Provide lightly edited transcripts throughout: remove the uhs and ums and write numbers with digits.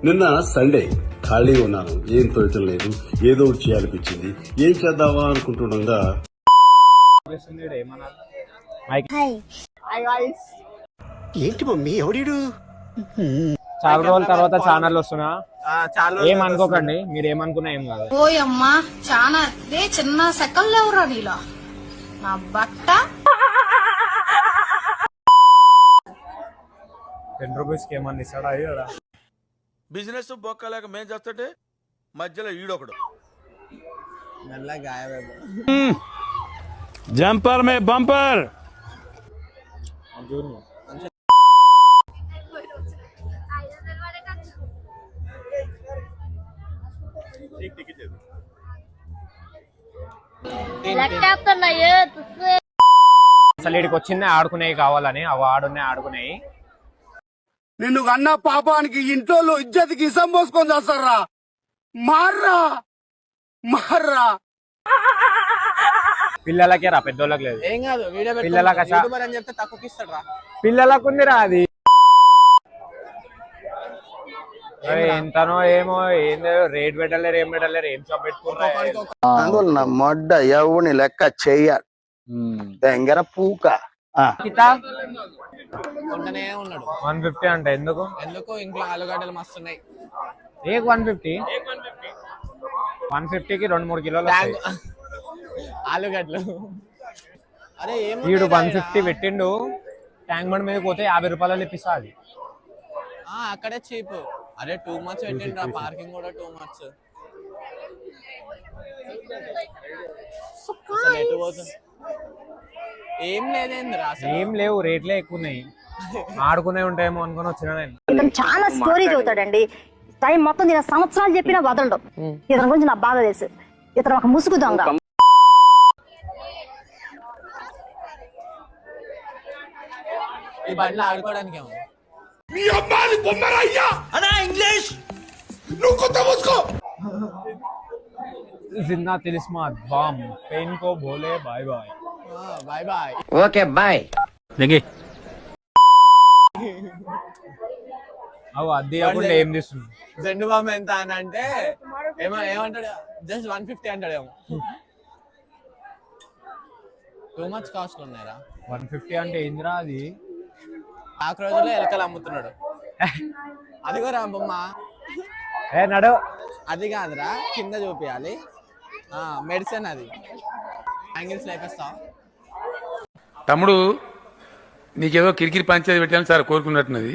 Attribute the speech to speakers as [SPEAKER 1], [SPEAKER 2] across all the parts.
[SPEAKER 1] నిన్న సండే ఖాళీ ఉన్నాను, ఏం తోచడం లేదు, ఏదో ఒకటి చేయాలనిపించింది. ఏం చేద్దామా అనుకుంటుండగా
[SPEAKER 2] ఏంటి మమ్మీ ఎవడీడు?
[SPEAKER 3] చాలా రోజుల తర్వాత ఛానల్ వస్తున్నా, ఏమనుకోకండి, మీరు ఏమనుకున్నా ఏం కాదు.
[SPEAKER 4] ఓయమ్మా చాలా చిన్న సెకండ్ ఎవరా నీలా నా బట్ట
[SPEAKER 3] ₹10 ఏమన్నా ఇస్తాడా అయ్యాడా?
[SPEAKER 5] బిజినెస్ బొక్కలేక మేం చేస్తుంటే మధ్యలో ఈడొకడు
[SPEAKER 6] జంపర్ మే బంపర్.
[SPEAKER 3] అసలు ఇక్కడికి వచ్చిందే ఆడుకునేవి కావాలని, అవి ఆడుకునేవి.
[SPEAKER 2] నిన్ను కన్నా పాపానికి ఇంట్లో ఇజ్జతికి ఇసం పోసుకొని చేస్తారా? మార్రా మార్రా.
[SPEAKER 3] పిల్లలకే రా, పెద్దోళ్ళకి లేదు.
[SPEAKER 7] ఏం కాదు,
[SPEAKER 3] పిల్లలకు
[SPEAKER 7] అని చెప్తే తక్కువకి ఇస్తాడు రా.
[SPEAKER 3] పిల్లలకు ఉందిరా అది. ఎంతనో ఏమో ఏందో రేట్ పెట్టలేరు, ఏం పెట్టలేరు, ఏం షాప్ పెట్టుకుంటారు.
[SPEAKER 2] అందువల్ల మొడ్డ ఎవని లెక్క చెయ్య దగ్గర పూక
[SPEAKER 7] కొంటనే ఉన్నాడు.
[SPEAKER 3] 150 అంటే ఎందుకు?
[SPEAKER 7] ఇంట్లో ఆలుగడ్డలు మస్తున్నాయి.
[SPEAKER 3] 150 150కి 2-3 కిలోలు
[SPEAKER 7] ఆలుగడ్డలు. అరే
[SPEAKER 3] వీడు 150 పెట్టిండు, ట్యాంక్ బండ్ మీద పోతే ₹50 ఇప్పిస్తా. అది
[SPEAKER 7] అక్కడే చీప్. అరే టూ మచ్ పెట్టిండ్రా, పార్కింగ్ కూడా టూ మచ్. ఎటు పోతుంది? ఏం లేదేంద్రా,
[SPEAKER 3] ఏం లేవు, రేట్లే ఎక్కువ ఉన్నాయి. ఆడుకునే ఉంటాయేమో అనుకుని వచ్చిన నేను.
[SPEAKER 8] ఇతను చాలా స్టోరీ చదువుతాడండి, టైం మొత్తం నేను సంవత్సరాలు చెప్పినా వదలడు. ఇతని గురించి నాకు బాగా తెలుసు. ఇతను ఒక ముసుగు దొంగ.
[SPEAKER 7] ఈ బండ్లో ఆడుకోవడానికి ఏమో.
[SPEAKER 3] जिंदा तिलिस्मात बम पेन को बोले bye bye.
[SPEAKER 7] Bye bye.
[SPEAKER 2] Okay bye.
[SPEAKER 3] అవు అది కాకుండా ఏం చేస్తుంది?
[SPEAKER 7] జెండు బాంబు ఎంత అని అంటే ఏమంటాడు, జస్ట్ 150 అంటాడేమో. టూ మచ్ కాస్ట్ ఉన్నాయిరా.
[SPEAKER 3] 150 అంటే ఏందిరా అది?
[SPEAKER 7] ఆ రోజుల్లో ఎలకలు అమ్ముతున్నాడు. అది కూడా బొమ్మ
[SPEAKER 3] నడు.
[SPEAKER 7] అది కాదురా, కింద చూపియాలి. మెడిసిన్ అది. యాంగిల్స్ లేపిస్తావు.
[SPEAKER 6] తమ్ముడు నీకేదో కిరికిరి పంచాయతీ పెట్టాలని సార్ కోరుకున్నట్టున్నది.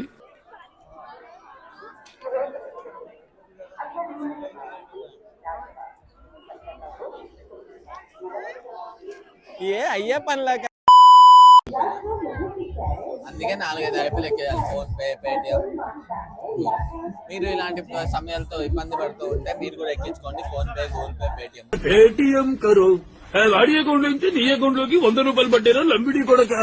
[SPEAKER 7] అయ్యే పనిలాక. అందుకే 4-5 యాప్లు ఎక్కేయాలి. Phone pay, Paytm. మీరు ఇలాంటి సమయాలతో ఇబ్బంది పడుతూ ఉంటే మీరు కూడా ఎక్కించుకోండి. PhonePe, Google Pay, Paytm.
[SPEAKER 6] Paytm కరో వాడి అకౌంట్ నుంచి నీ అకౌంట్ లోకి ₹100 పట్టారా లంబిడి కొడక.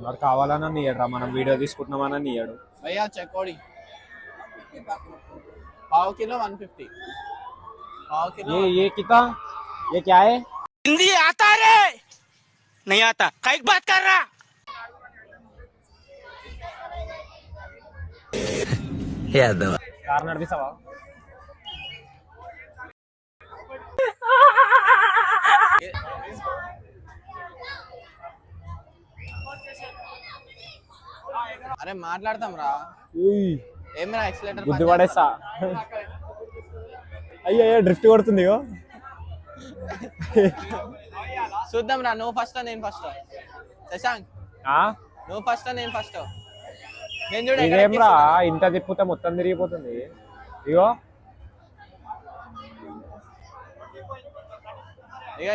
[SPEAKER 3] మరి కావాలన్నా నీయడరా, మనం వీడియో తీసుకుంటున్నామన్నా నీయడు.
[SPEAKER 7] భయ్యా చెకోడి पाव किलो 150. पाव किलो.
[SPEAKER 3] ये कितना? ये क्या है?
[SPEAKER 2] हिंदी आता रे नहीं आता, कई बात कर रहा.
[SPEAKER 3] కార్ నడిపిస్తావా?
[SPEAKER 7] అరే మాట్లాడతాం రా. ఏమైనా ఎక్సలేటర్
[SPEAKER 3] గుద్దు పడేస్తా. అయ్యో డ్రిఫ్ట్ కొడుతుంది.
[SPEAKER 7] చూద్దాం రా. నువ్వు ఫస్ట్, నేను ఫస్ట్. శశాంక్ నువ్వు ఫస్ట్, నేను ఫస్ట్.
[SPEAKER 3] ఇదేమ్రా ఇంత తిప్పుతే మొత్తం తిరిగిపోతుంది. ఇగో
[SPEAKER 7] ఇక